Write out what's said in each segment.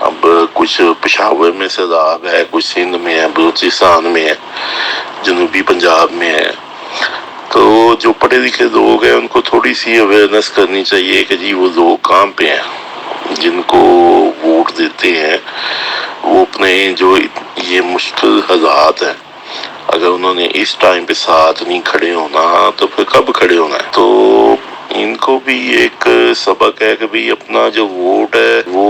اب کچھ پشاور میں سیلاب ہے, کچھ سندھ میں ہے, بلوچستان میں ہے, جنوبی پنجاب میں ہے. تو جو پڑھے لکھے لوگ ہیں ان کو تھوڑی سی اویئرنیس کرنی چاہیے کہ جی وہ لوگ کہاں پہ ہیں جن کو ووٹ دیتے ہیں. وہ اپنے جو یہ مشکل حالات ہیں, اگر انہوں نے اس ٹائم پہ ساتھ نہیں کھڑے ہونا تو پھر کب کھڑے ہونا ہے. تو ان کو بھی ایک سبق ہے کہ بھی اپنا جو ووٹ ہے وہ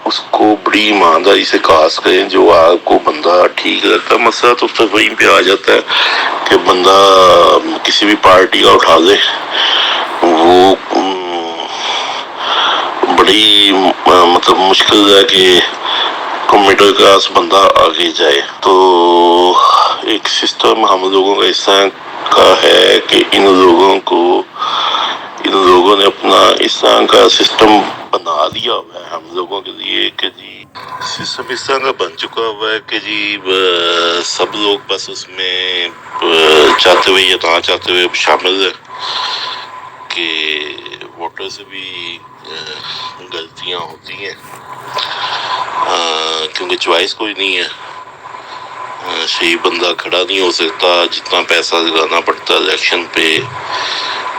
اس کو بڑی ایمانداری سے کاسٹ کریں. جو آپ کو بندہ ٹھیک لگتا ہے, مسئلہ تو پھر وہیں پہ آ جاتا ہے کہ بندہ کسی بھی پارٹی کا اٹھا لے, وہ بڑی مطلب مشکل ہے کہ مڈل کلاس بندہ آگے جائے. تو ایک سسٹم ہم لوگوں کا اس طرح کا ہے کہ ان لوگوں نے اپنا اس طرح کا سسٹم بنا دیا ہوا ہے ہم لوگوں کے لیے کہ جی سسٹم اس طرح کا بن چکا ہوا ہے کہ جی سب لوگ بس اس میں چاہتے ہوئے یا نہ چاہتے ہوئے شامل ہے کہ ووٹر سے بھی غلطیاں ہوتی ہیں کیونکہ چوائس کوئی نہیں ہے. صحیح بندہ کھڑا نہیں ہو سکتا, جتنا پیسہ لگانا پڑتا ہے الیکشن پہ.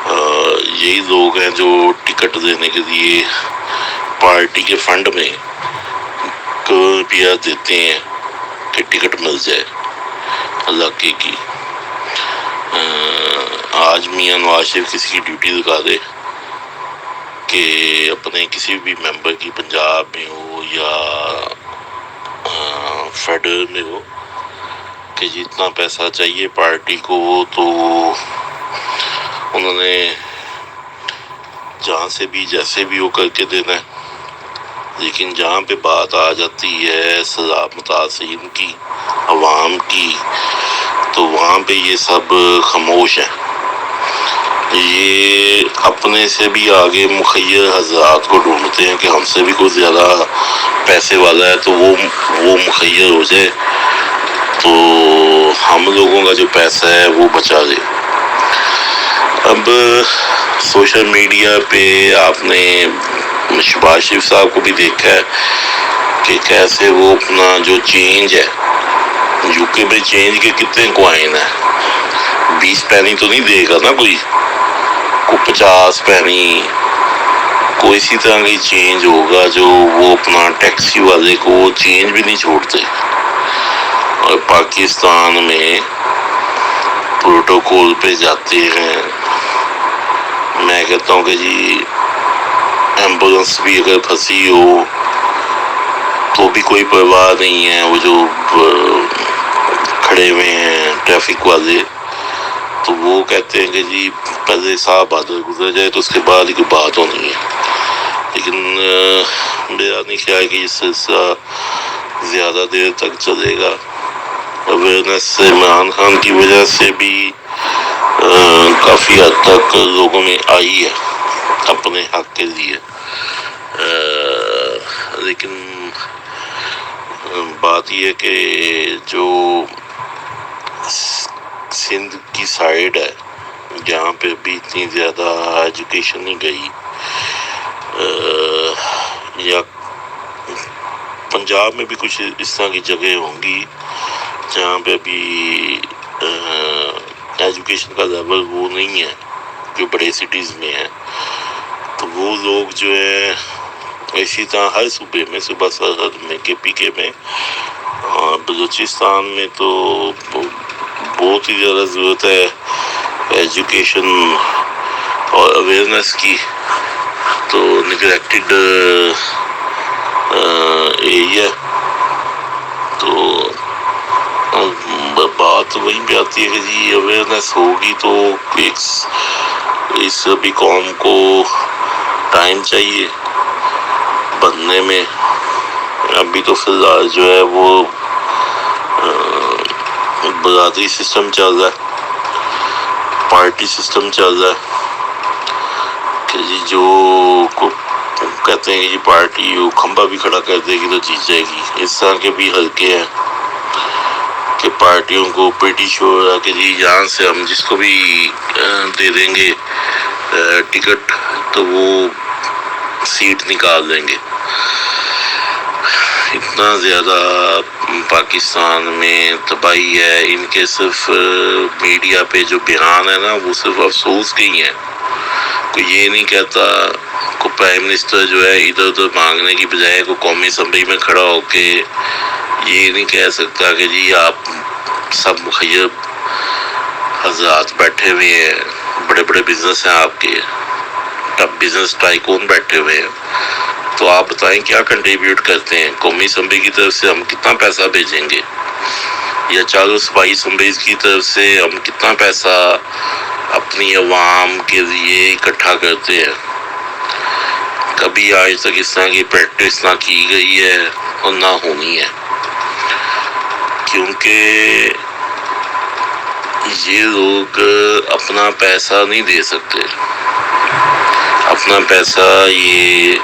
یہی لوگ ہیں جو ٹکٹ دینے کے لیے پارٹی کے فنڈ میں روپیہ دیتے ہیں کہ ٹکٹ مل جائے علاقے کی. آج میاں نواز شریف کسی کی ڈیوٹی لگا دے کہ اپنے کسی بھی ممبر کی پنجاب میں ہو یا فیڈرل میں ہو کہ جتنا پیسہ چاہیے پارٹی کو تو انہوں نے جہاں سے بھی جیسے بھی وہ کر کے دینا ہے. لیکن جہاں پہ بات آ جاتی ہے سیلاب متاثرین کی, عوام کی, تو وہاں پہ یہ سب خاموش ہیں. یہ اپنے سے بھی آگے مخیر حضرات کو ڈھونڈتے ہیں کہ ہم سے بھی کوئی زیادہ پیسے والا ہے تو وہ مخیر ہو جائے تو ہم لوگوں کا جو پیسہ ہے وہ بچا لے. اب سوشل میڈیا پہ آپ نے شہباز شریف صاحب کو بھی دیکھا ہے کہ کیسے وہ اپنا جو چینج ہے, یو کے میں چینج کے کتنے کوائن ہیں, 20 پینی تو نہیں دے گا نا کوئی 50 پینی, کوئی اسی طرح کی چینج ہوگا جو وہ اپنا ٹیکسی والے کو چینج بھی نہیں چھوڑتے. اور پاکستان میں پروٹوکول پہ جاتے ہیں. میں کہتا ہوں کہ جی ایمبولینس بھی اگر پھنسی ہو تو بھی کوئی پرواہ نہیں ہے, وہ جو کھڑے ہوئے ہیں ٹریفک والے تو وہ کہتے ہیں کہ جی پہلے صاحب بادل گزر جائے تو اس کے بعد ہی کوئی بات ہونی ہے. لیکن میرا نہیں خیال کہ یہ سلسلہ زیادہ دیر تک چلے گا. اویئرنیس عمران خان کی وجہ سے بھی کافی حد تک لوگوں میں آئی ہے اپنے حق کے لیے. لیکن بات یہ ہے کہ جو سندھ کی سائیڈ ہے جہاں پہ بھی اتنی زیادہ ایجوکیشن نہیں گئی, یا پنجاب میں بھی کچھ اس طرح کی جگہ ہوں گی جہاں پہ بھی ایجوکیشن کا لیول وہ نہیں ہے جو بڑے سٹیز میں ہے, تو وہ لوگ جو ہے اسی طرح ہر صوبے میں, صوبہ سرحد میں, کے پی کے میں, بلوچستان میں تو بہت ہی زیادہ ضرورت ہے ایجوکیشن اور اویئرنیس کی. تو نگلیکٹڈ ایریا, تو بات وہیں پہ آتی ہے کہ جی اویئرنیس ہوگی تو اس بھی قوم کو ٹائم چاہیے بننے میں. ابھی تو فی الحال جو ہے وہ برادری سسٹم چل رہا ہے, پارٹی سسٹم چل رہا ہے کہ جی جو کہتے ہیں کہ جی پارٹی وہ کھمبا بھی کھڑا کر دے گی تو جیت جائے گی. اس طرح کے بھی حلقے ہیں کہ پارٹیوں کو پریٹی شیور ہے کہ جی یہاں سے ہم جس کو بھی دے دیں گے ٹکٹ تو وہ سیٹ نکال دیں گے. اتنا زیادہ پاکستان میں تباہی ہے، ان کے صرف میڈیا پہ جو بیان ہے نا وہ صرف افسوس کے ہی ہیں. کوئی یہ نہیں کہتا، کوئی پرائم منسٹر جو ہے ادھر ادھر مانگنے کی بجائے کوئی قومی اسمبلی میں کھڑا ہو کے یہ نہیں کہہ سکتا کہ جی آپ سب مخیب حضرات بیٹھے ہوئے ہیں، بڑے بڑے بزنس ہیں آپ کے، اب بزنس ٹائکون بیٹھے ہوئے ہیں، تو آپ بتائیں کیا کنٹریبیوٹ کرتے ہیں. قومی اسمبلی کی طرف سے ہم کتنا پیسہ بھیجیں گے، یا چاروں صوبائی اسمبلیز کی طرف سے ہم کتنا پیسہ اپنی عوام کے لیے اکٹھا کرتے ہیں. کبھی آج تک اس طرح کی پریکٹس نہ کی گئی ہے اور نہ ہونی ہے، کیونکہ یہ لوگ اپنا پیسہ نہیں دے سکتے. اپنا پیسہ یہ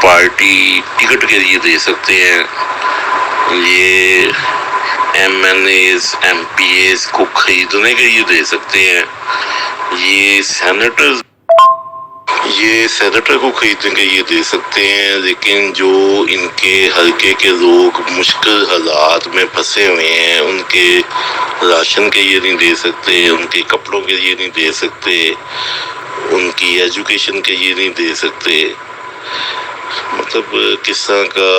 پارٹی ٹکٹ کے لیے دے سکتے ہیں، یہ MNAs MPAs کو خریدنے کے لیے دے سکتے ہیں، یہ سینیٹر کو خریدنے کے لیے دے سکتے ہیں، لیکن جو ان کے حلقے کے لوگ مشکل حالات میں پھنسے ہوئے ہیں ان کے راشن کے لیے نہیں دے سکتے، ان کے کپڑوں کے لیے نہیں دے سکتے، ان کی ایجوکیشن کے لیے نہیں دے سکتے. مطلب کس طرح کا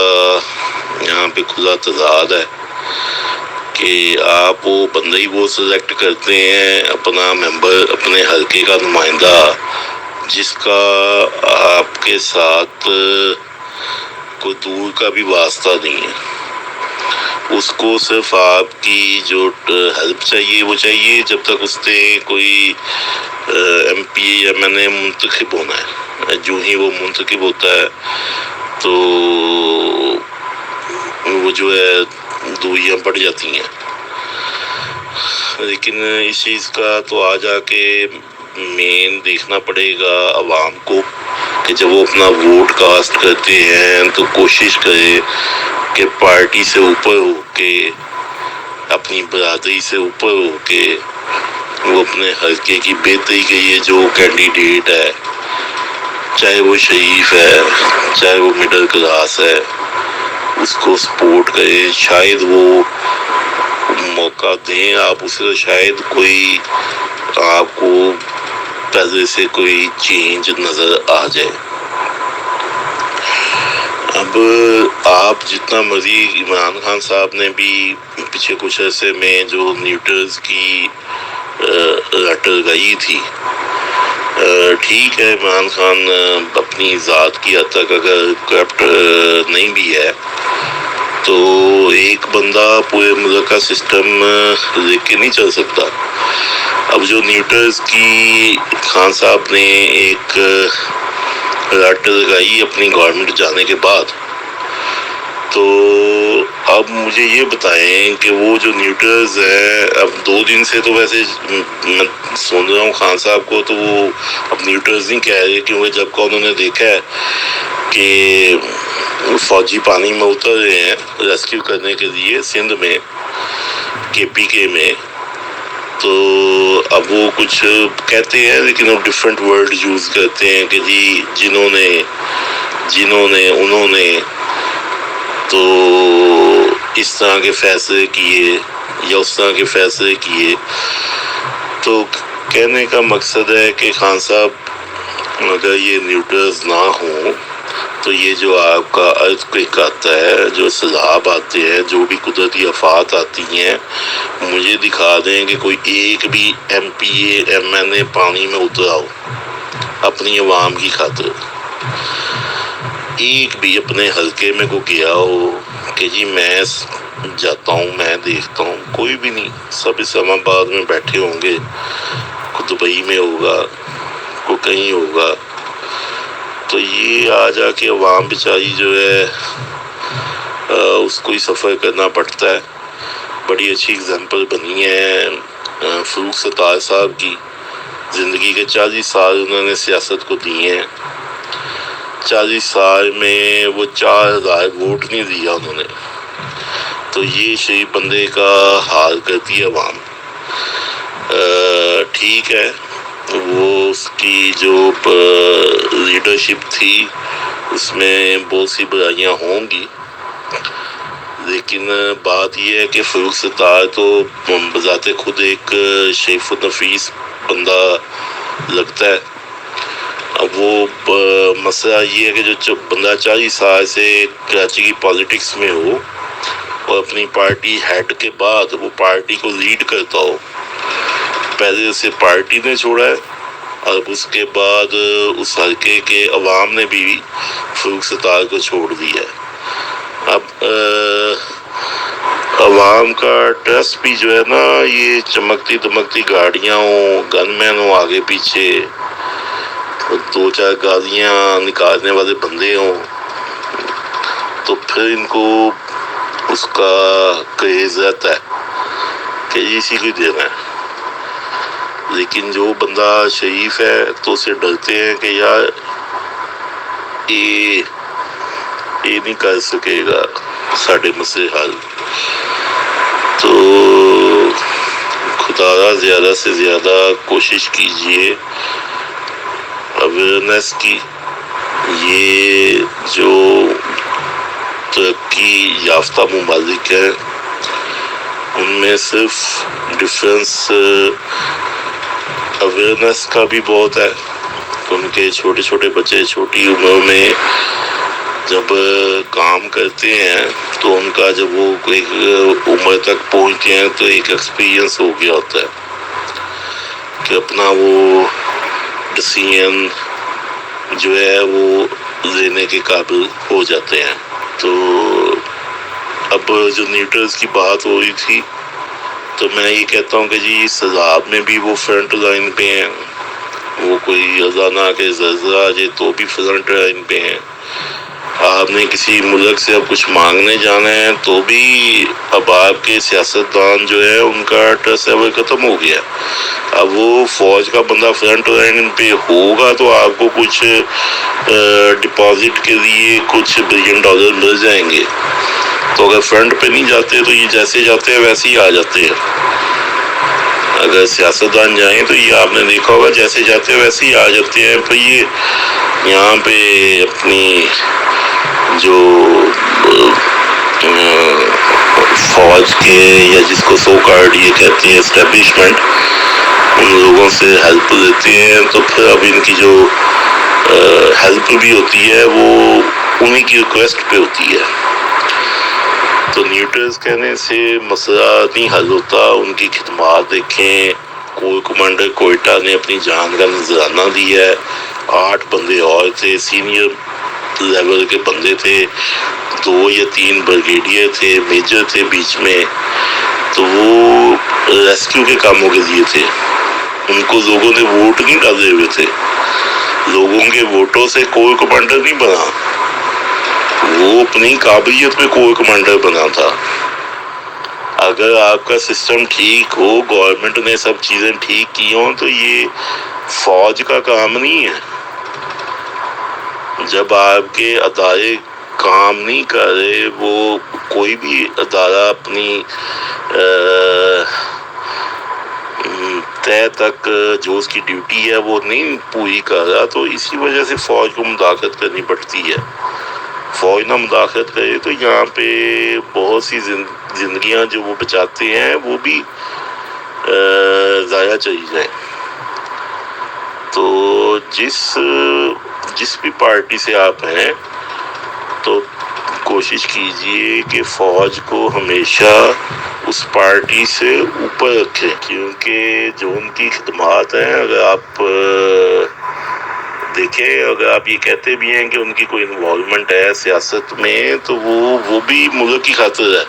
یہاں پہ کھلا تضاد ہے کہ آپ وہ بندہ ہی وہ سلیکٹ کرتے ہیں اپنا ممبر، اپنے حلقے کا نمائندہ، جس کا آپ کے ساتھ کوئی دور کا بھی واسطہ نہیں ہے. اس کو صرف آپ کی جو ہیلپ چاہیے وہ چاہیے جب تک اس نے کوئی ایم پی یا ایم این اے منتخب ہونا ہے. جو ہی وہ منتخب ہوتا ہے تو وہ جو ہے دوریاں بڑھ جاتی ہیں. لیکن اس چیز کا تو آ جا کے مین دیکھنا پڑے گا عوام کو کہ جب وہ اپنا ووٹ کاسٹ کرتے ہیں تو کوشش کرے کہ پارٹی سے اوپر ہو کے، اپنی برادری سے اوپر ہو کے وہ اپنے حلقے کی بہتری کے لیے جو کینڈیڈیٹ ہے، چاہے وہ شریف ہے چاہے وہ مڈل کلاس ہے، اس کو سپورٹ کرے. شاید وہ موقع دیں آپ اسے، شاید کوئی آپ کو پہلے سے کوئی چینج نظر آ جائے. اب آپ جتنا مرضی، عمران خان صاحب نے بھی پچھلے کچھ عرصے میں جو نیوٹرز کی رٹ لگائی تھی، ٹھیک ہے عمران خان اپنی ذات کی حد تک اگر کرپٹ نہیں بھی ہے تو ایک بندہ پورے ملک کا سسٹم لے کے نہیں چل سکتا. اب جو نیوٹرز کی خان صاحب نے ایک رٹ لگائی اپنی گورنمنٹ جانے کے بعد، تو اب مجھے یہ بتائیں کہ وہ جو نیوٹرز ہیں، اب 2 دن سے تو ویسے میں سن رہا ہوں خان صاحب کو تو وہ اب نیوٹرز نہیں کہہ رہے، کیونکہ جب کا انہوں نے دیکھا ہے کہ فوجی پانی میں اتر رہے ہیں ریسکیو کرنے کے لیے سندھ میں، کے پی کے میں، تو اب وہ کچھ کہتے ہیں لیکن اب ڈیفرنٹ ورڈ یوز کرتے ہیں کہ جی جنہوں نے انہوں نے تو اس طرح کے فیصلے کیے یا اس طرح کے فیصلے کیے. تو کہنے کا مقصد ہے کہ خان صاحب اگر یہ نیوٹرلز نہ ہوں تو یہ جو آپ کا ارتھکویک آتا ہے، جو سیلاب آتے ہیں، جو بھی قدرتی آفات آتی ہیں، مجھے دکھا دیں کہ کوئی ایک بھی M P A M N A پانی میں اترا ہو اپنی عوام کی خاطر، ایک بھی اپنے حلقے میں کو گیا ہو کہ جی میں جاتا ہوں میں دیکھتا ہوں. کوئی بھی نہیں. سب اسلام آباد میں بیٹھے ہوں گے، کوئی دبئی میں ہوگا، کوئی کہیں ہوگا. تو یہ آ جا کے عوام بیچاری جو ہے اس کو ہی سفر کرنا پڑتا ہے. بڑی اچھی اگزامپل بنی ہے فروخ ستار صاحب کی. زندگی کے 40 سال انہوں نے سیاست کو دیے ہیں. 40 سال میں وہ 4000 ووٹ نہیں دیا انہوں نے. تو یہ شریف بندے کا حال کرتی ہے عوام. ٹھیک ہے، وہ اس کی جو لیڈرشپ تھی اس میں بہت سی برائیاں ہوں گی، لیکن بات یہ ہے کہ فروخ ستار تو بذات خود ایک شریف النفیس بندہ لگتا ہے. اب وہ مسئلہ یہ ہے کہ جو بندہ 40 سال سے کراچی کی پالیٹکس میں ہو اور اپنی پارٹی ہیڈ کے بعد وہ پارٹی کو لیڈ کرتا ہو. پہلے اسے پارٹی نے چھوڑا ہے اور اس کے بعد اس حلقے کے عوام نے بھی فروخ ستار کو چھوڑ دیا ہے. اب عوام کا ٹرسٹ بھی جو ہے نا، یہ چمکتی دمکتی گاڑیاں ہوں، گن مین ہوں آگے پیچھے، 2-4 گالیاں نکالنے والے بندے ہوں، تو پھر ان کو اس کا کریز رہتا ہے کہ اسی کو دینا ہے. لیکن جو بندہ شریف ہے تو اسے ڈرتے ہیں کہ یار یہ نہیں کر سکے گا ساڑھے مسئلے حل. تو خدا را زیادہ سے زیادہ کوشش کیجئے اویئرنیس کی. یہ جو ترقی یافتہ ممالک ہیں ان میں صرف ڈفرینس اویئرنیس کا بھی بہت ہے. ان کے چھوٹے چھوٹے بچے چھوٹی عمر میں جب کام کرتے ہیں تو ان کا جب وہ ایک عمر تک پہنچتے ہیں تو ایک ایکسپیرینس ہو گیا ہوتا ہے کہ اپنا وہ ڈسیزن جو ہے وہ لینے کے قابل ہو جاتے ہیں. تو اب جو نیوٹرلز کی بات ہو رہی تھی تو میں یہ کہتا ہوں کہ جی سزاب میں بھی وہ فرنٹ لائن پہ ہیں. وہ کوئی ازانہ کے زلزلہ آ جائے تو بھی فرنٹ لائن پہ ہیں. آپ نے کسی ملک سے اب کچھ مانگنے جانا ہے تو بھی اب آپ کے سیاستدان جو ہے ان کا ٹرسٹ لیول ختم ہو گیا. اب وہ فوج کا بندہ فرنٹ لائن پہ ہوگا تو آپ کو کچھ ڈپازٹ کے لیے کچھ $1 بلین مل جائیں گے. تو اگر فرنٹ پہ نہیں جاتے تو یہ جیسے جاتے ہیں ویسے ہی آ جاتے ہیں. اگر سیاستدان جائیں تو یہ آپ نے دیکھا ہوگا جیسے جاتے ہیں ویسے ہی آ جاتے ہیں. تو یہ یہاں پہ اپنی جو فوج کے یا جس کو سو کارڈ یہ کہتے ہیں اسٹیبلشمنٹ، ان لوگوں سے ہیلپ لیتے ہیں تو پھر اب ان کی جو ہیلپ بھی ہوتی ہے وہ انہی کی ریکویسٹ پہ ہوتی ہے. تو نیوٹرلز کہنے سے مسئلہ نہیں حل ہوتا. ان کی خدمات دیکھیں. کور کمانڈر کوئٹہ نے اپنی جان کا نذرانہ دیا ہے. 8 بندے اور تھے، سینئر لیول کے بندے تھے، 2 یا 3 بریگیڈیئر تھے، میجر تھے بیچ میں. تو وہ ریسکیو کے کاموں کے لیے تھے. ان کو لوگوں نے ووٹ نہیں ڈالے ہوئے تھے. لوگوں کے ووٹوں سے کور کمانڈر نہیں بنا، وہ اپنی قابلیت پہ کور کمانڈر بنا تھا. اگر آپ کا سسٹم ٹھیک ہو، گورنمنٹ نے سب چیزیں ٹھیک کی ہوں تو یہ فوج کا کام نہیں ہے. جب آپ کے ادارے کام نہیں کر رہے، وہ کوئی بھی ادارہ اپنی طے تک جو اس کی ڈیوٹی ہے وہ نہیں پوری کر رہا، تو اسی وجہ سے فوج کو مداخلت کرنی پڑتی ہے. فوج نہ مداخلت کرے تو یہاں پہ بہت سی زندگیاں جو وہ بچاتے ہیں وہ بھی ضائع چلی جائیں. تو جس بھی پارٹی سے آپ ہیں تو کوشش کیجئے کہ فوج کو ہمیشہ اس پارٹی سے اوپر رکھیں، کیونکہ جو ان کی خدمات ہیں اگر آپ دیکھیں، اگر آپ یہ کہتے بھی ہیں کہ ان کی کوئی انوالومنٹ ہے سیاست میں تو وہ بھی ملک کی خاطر ہے.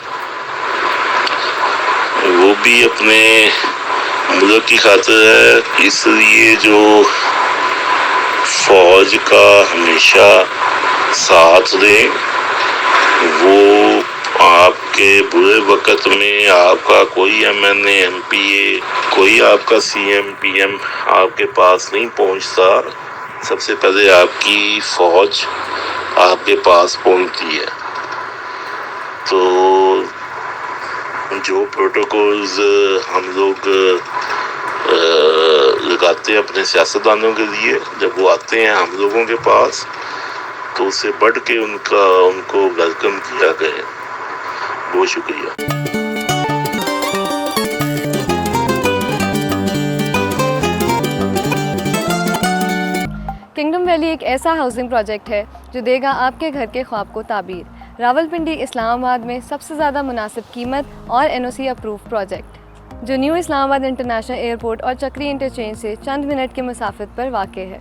وہ بھی اپنے ملک کی خاطر ہے. اس لیے جو فوج کا ہمیشہ ساتھ دیں، وہ آپ کے برے وقت میں آپ کا کوئی MNA MPA، کوئی آپ کا CM PM آپ کے پاس نہیں پہنچتا. سب سے پہلے آپ کی فوج آپ کے پاس پہنچتی ہے. تو جو پروٹوکولز ہم لوگ لگاتے ہیں اپنے سیاستدانوں کے لیے، جب وہ آتے ہیں ہم لوگوں کے پاس تو اس سے بڑھ کے ان کو ویلکم کیا گئے. بہت شکریہ. کنگڈم ویلی ایک ایسا ہاؤسنگ پروجیکٹ ہے جو دے گا آپ کے گھر کے خواب کو تعبیر. راولپنڈی اسلام آباد میں سب سے زیادہ مناسب قیمت اور NOC اپروو پروجیکٹ جو نیو اسلام آباد انٹرنیشنل ایئرپورٹ اور چکری انٹرچینج سے چند منٹ کے مسافت پر واقع ہے.